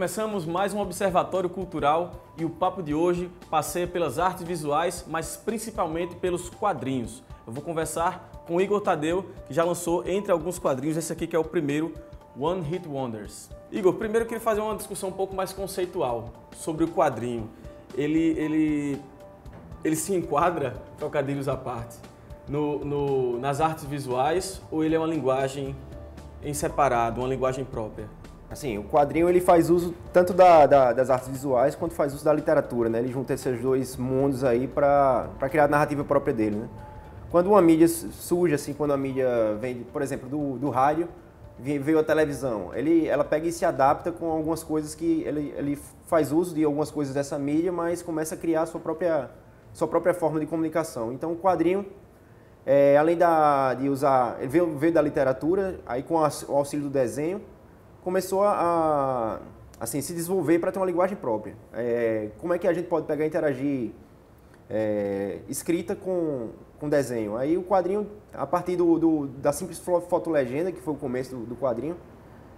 Começamos mais um Observatório Cultural e o papo de hoje passeia pelas artes visuais, mas principalmente pelos quadrinhos. Eu vou conversar com o Igor Tadeu, que já lançou entre alguns quadrinhos, esse aqui que é o primeiro, One Hit Wonders. Igor, primeiro eu queria fazer uma discussão um pouco mais conceitual sobre o quadrinho. Ele se enquadra, trocadilhos à parte, nas artes visuais ou ele é uma linguagem em separado, uma linguagem própria? Assim, o quadrinho ele faz uso tanto das artes visuais quanto faz uso da literatura, né? Ele junta esses dois mundos aí para criar a narrativa própria dele, né? Quando uma mídia surge, assim, quando a mídia vem, por exemplo, do rádio, veio a televisão, ela pega e se adapta com algumas coisas que ele faz uso de algumas coisas dessa mídia, mas começa a criar a sua própria forma de comunicação. Então, o quadrinho, além de usar, ele veio da literatura, aí com o auxílio do desenho, começou a assim, se desenvolver para ter uma linguagem própria. Como é que a gente pode pegar e interagir escrita com desenho? Aí o quadrinho, a partir da simples fotolegenda, que foi o começo do quadrinho,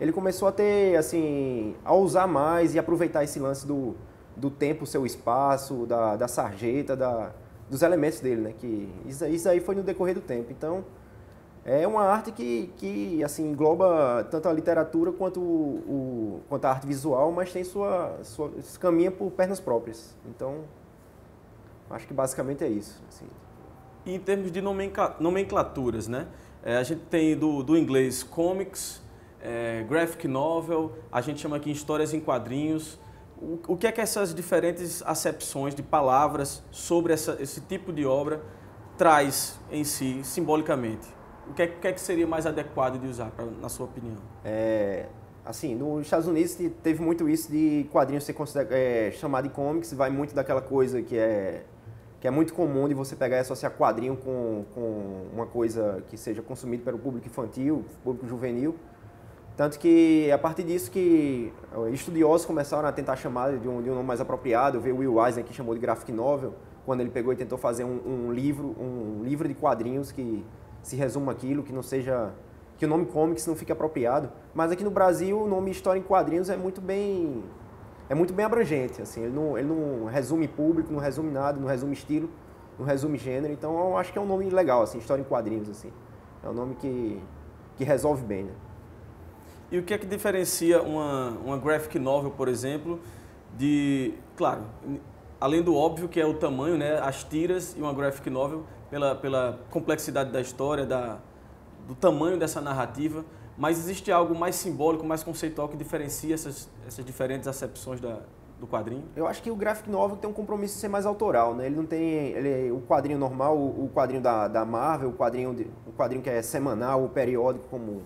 ele começou a ter, assim, a usar mais e aproveitar esse lance do tempo, seu espaço, da sarjeta, dos elementos dele, né? Que isso aí foi no decorrer do tempo. Então, é uma arte que assim, engloba tanto a literatura quanto a arte visual, mas tem caminha por pernas próprias. Então, acho que basicamente é isso. Assim. E em termos de nomenclaturas, né? A gente tem do inglês comics, graphic novel, a gente chama aqui histórias em quadrinhos. O que é que essas diferentes acepções de palavras sobre esse tipo de obra traz em si, simbolicamente? O que é que seria mais adequado de usar, na sua opinião? Assim, nos Estados Unidos teve muito isso de quadrinhos ser chamado de comics, vai muito daquela coisa que é muito comum de você pegar e associar quadrinho com uma coisa que seja consumida pelo público infantil, público juvenil. Tanto que, a partir disso, que estudiosos começaram a tentar chamar de um nome mais apropriado. Veio o Will Eisner, que chamou de graphic novel, quando ele pegou e tentou fazer um livro de quadrinhos que se resuma aquilo, que não seja, que o nome comics não fique apropriado. Mas aqui no Brasil o nome história em quadrinhos é muito bem abrangente, assim, ele não resume público, não resume nada, não resume estilo, não resume gênero. Então eu acho que é um nome legal, assim, história em quadrinhos, assim. É um nome que resolve bem, né? E o que é que diferencia uma graphic novel, por exemplo, claro, além do óbvio que é o tamanho, né, as tiras, e uma graphic novel pela complexidade da história, do tamanho dessa narrativa, mas existe algo mais simbólico, mais conceitual que diferencia essas diferentes acepções do quadrinho? Eu acho que o graphic novel tem um compromisso de ser mais autoral, né? Ele não tem o quadrinho normal, o quadrinho da Marvel, o quadrinho que é semanal, o periódico, como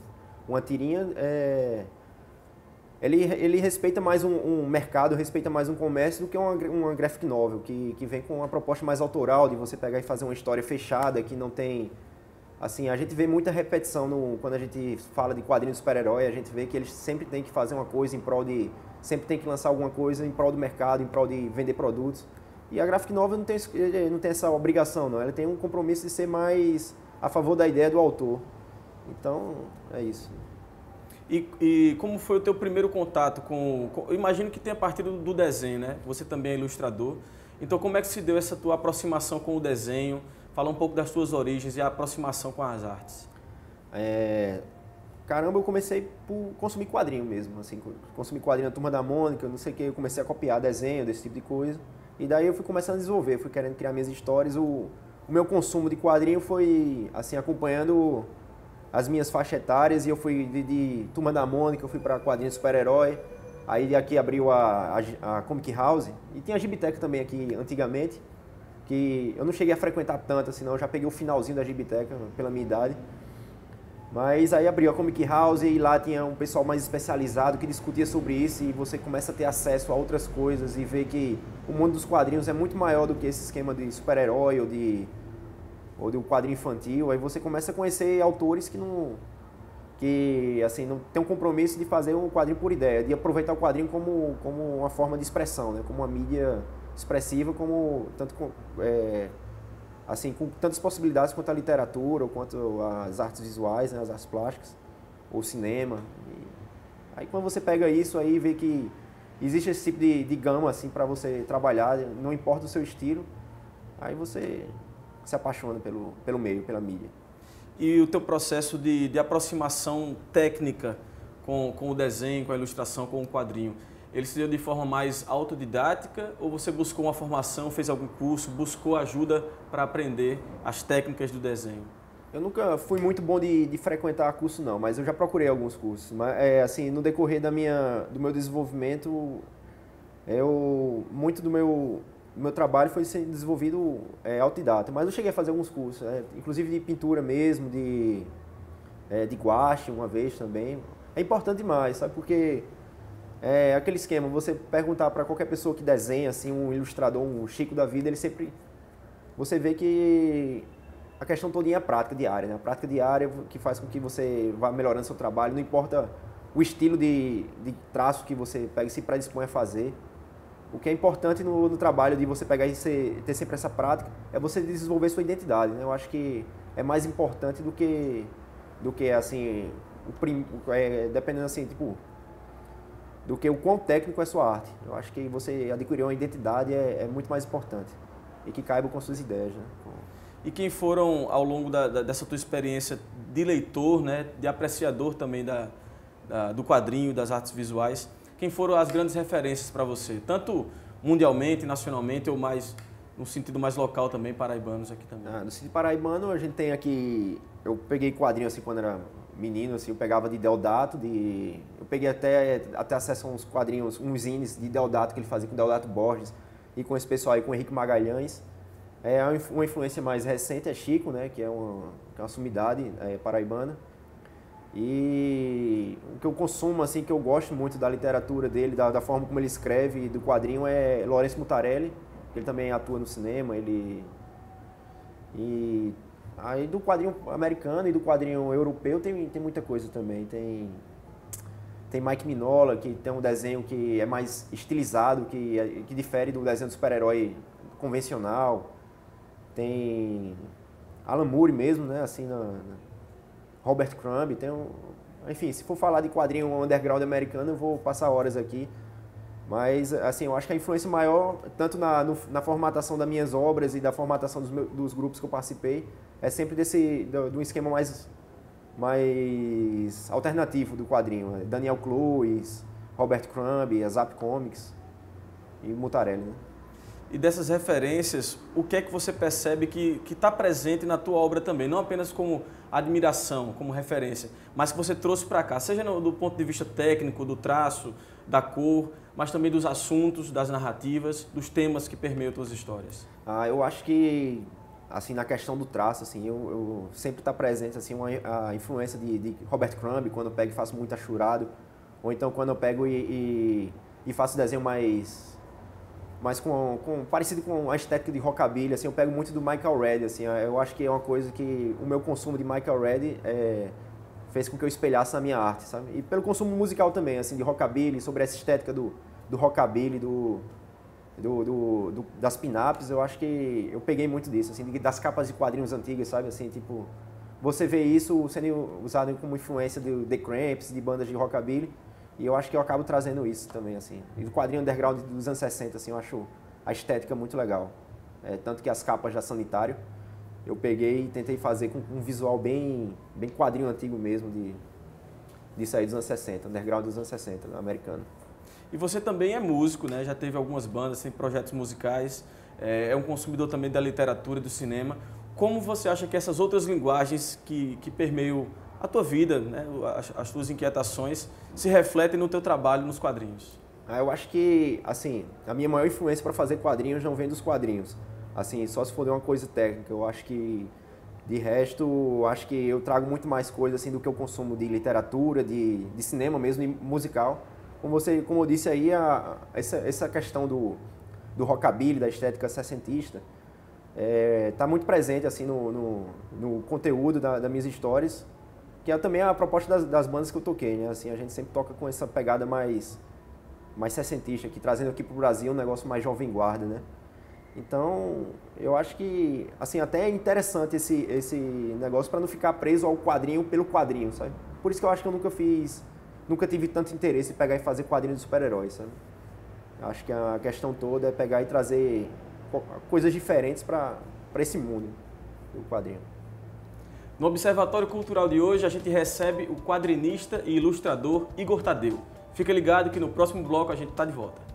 uma tirinha, ele respeita mais um mercado, respeita mais um comércio do que uma graphic novel, que vem com uma proposta mais autoral, de você pegar e fazer uma história fechada, que não tem... Assim, a gente vê muita repetição quando a gente fala de quadrinhos de super-herói, a gente vê que eles sempre têm que fazer uma coisa em prol de... Sempre tem que lançar alguma coisa em prol do mercado, em prol de vender produtos. E a graphic novel não tem essa obrigação, não. Ela tem um compromisso de ser mais a favor da ideia do autor. Então, é isso. E como foi o teu primeiro contato eu imagino que tenha partido do desenho, né? Você também é ilustrador. Então, como é que se deu essa tua aproximação com o desenho? Fala um pouco das tuas origens e a aproximação com as artes. Caramba, eu comecei por consumir quadrinho mesmo. Assim, consumir quadrinho na Turma da Mônica, não sei o que, eu comecei a copiar desenho, desse tipo de coisa. E daí eu fui começando a desenvolver, fui querendo criar minhas histórias. O meu consumo de quadrinho foi, assim, acompanhando as minhas faixas etárias, e eu fui de Turma da Mônica, eu fui para quadrinho de super-herói, aí aqui abriu a Comic House, e tinha a Gibiteca também aqui antigamente, que eu não cheguei a frequentar tanto assim não, eu já peguei o finalzinho da Gibiteca, pela minha idade, mas aí abriu a Comic House e lá tinha um pessoal mais especializado que discutia sobre isso, e você começa a ter acesso a outras coisas e ver que o mundo dos quadrinhos é muito maior do que esse esquema de super-herói ou de um quadrinho infantil. Aí você começa a conhecer autores que assim, não tem um compromisso de fazer um quadrinho por ideia, de aproveitar o quadrinho como uma forma de expressão, né? Como uma mídia expressiva, assim, com tantas possibilidades quanto a literatura, ou quanto as artes visuais, né? As artes plásticas, ou cinema. Aí quando você pega isso aí, vê que existe esse tipo de gama, assim, para você trabalhar, não importa o seu estilo, aí você se apaixona pelo meio, pela mídia. E o teu processo de aproximação técnica com o desenho, com a ilustração, com o quadrinho, ele se deu de forma mais autodidática ou você buscou uma formação, fez algum curso, buscou ajuda para aprender as técnicas do desenho? Eu nunca fui muito bom de frequentar curso, não, mas eu já procurei alguns cursos. Mas, assim, no decorrer do meu desenvolvimento, muito do meu trabalho foi sendo desenvolvido autodidata. Mas eu cheguei a fazer alguns cursos, inclusive de pintura mesmo, de guache uma vez também. É importante demais, sabe? Porque aquele esquema, você perguntar para qualquer pessoa que desenha, assim, um ilustrador, um Chico da vida, você vê que a questão toda é a prática diária, né? A prática diária que faz com que você vá melhorando seu trabalho, não importa o estilo de traço que você pega e se predispõe a fazer. O que é importante no trabalho de você pegar e ter sempre essa prática é você desenvolver sua identidade, né? Eu acho que é mais importante do que assim, dependendo assim, tipo, do que o quão técnico é sua arte. Eu acho que você adquirir uma identidade é muito mais importante e que caiba com suas ideias, né? E quem foram, ao longo dessa tua experiência de leitor, né, de apreciador também do quadrinho, das artes visuais, quem foram as grandes referências para você? Tanto mundialmente, nacionalmente, ou mais no sentido mais local também, paraibanos aqui também? No sentido paraibano, a gente tem aqui... Eu peguei quadrinho assim quando era menino, assim, eu pegava de Deodato, eu peguei até acesso a uns quadrinhos, uns zines de Deodato que ele fazia com Deodato Borges e com esse pessoal aí, com Henrique Magalhães. Uma influência mais recente é Chico, né, que é uma sumidade paraibana. E o que eu consumo, assim, que eu gosto muito da literatura dele, da forma como ele escreve, do quadrinho, é Lourenço Mutarelli, que ele também atua no cinema, e aí do quadrinho americano e do quadrinho europeu tem muita coisa também. Tem Mike Mignola, que tem um desenho que é mais estilizado, que difere do desenho do super-herói convencional. Tem Alan Moore mesmo, né, assim, Robert Crumb, enfim, se for falar de quadrinho underground americano, eu vou passar horas aqui. Mas, assim, eu acho que a influência maior, tanto na formatação das minhas obras e da formatação dos grupos que eu participei, é sempre de um esquema mais alternativo do quadrinho. Daniel Clowes, Robert Crumb, a Zap Comics e Mutarelli, né? E dessas referências, o que é que você percebe que está presente na tua obra também? Não apenas como admiração, como referência, mas que você trouxe para cá, seja do ponto de vista técnico, do traço, da cor, mas também dos assuntos, das narrativas, dos temas que permeiam tuas histórias. Eu acho que, assim, na questão do traço, assim, eu sempre está presente, assim, a influência de Robert Crumb, quando eu pego e faço muito achurado, ou então quando eu pego e faço desenho parecido com a estética de rockabilly, assim, eu pego muito do Michael Red, assim, eu acho que é uma coisa que o meu consumo de Michael Red fez com que eu espelhasse na minha arte, sabe? E pelo consumo musical também, assim, de rockabilly, sobre essa estética do rockabilly, das pin-ups, eu acho que eu peguei muito disso, assim, das capas de quadrinhos antigas, sabe? Assim, tipo, você vê isso sendo usado como influência de The Cramps, de bandas de rockabilly, e eu acho que eu acabo trazendo isso também, assim. E do quadrinho underground dos anos 60, assim, eu acho a estética muito legal. Tanto que as capas da Sanitário, eu peguei e tentei fazer com um visual bem quadrinho antigo mesmo, de sair dos anos 60, underground dos anos 60, americano. E você também é músico, né? Já teve algumas bandas, tem projetos musicais, é um consumidor também da literatura e do cinema. Como você acha que essas outras linguagens que permeiam a tua vida, né, as tuas inquietações, se refletem no teu trabalho nos quadrinhos? Eu acho que, assim, a minha maior influência para fazer quadrinhos não vem dos quadrinhos. Assim, só se for de uma coisa técnica. Eu acho que, de resto, acho que eu trago muito mais coisa assim do que eu consumo de literatura, de cinema mesmo, e musical. Como eu disse aí, essa questão do rockabilly, da estética sessentista, está muito presente assim no conteúdo das minhas histórias, que é também a proposta das bandas que eu toquei, né? Assim, a gente sempre toca com essa pegada mais sessentista, aqui, trazendo aqui para o Brasil um negócio mais jovem guarda, né? Então, eu acho que, assim, até é interessante esse negócio para não ficar preso ao quadrinho pelo quadrinho, sabe? Por isso que eu acho que eu nunca tive tanto interesse em pegar e fazer quadrinhos de super-heróis, sabe? Acho que a questão toda é pegar e trazer coisas diferentes para esse mundo do quadrinho. No Observatório Cultural de hoje, a gente recebe o quadrinista e ilustrador Igor Tadeu. Fica ligado que no próximo bloco a gente está de volta.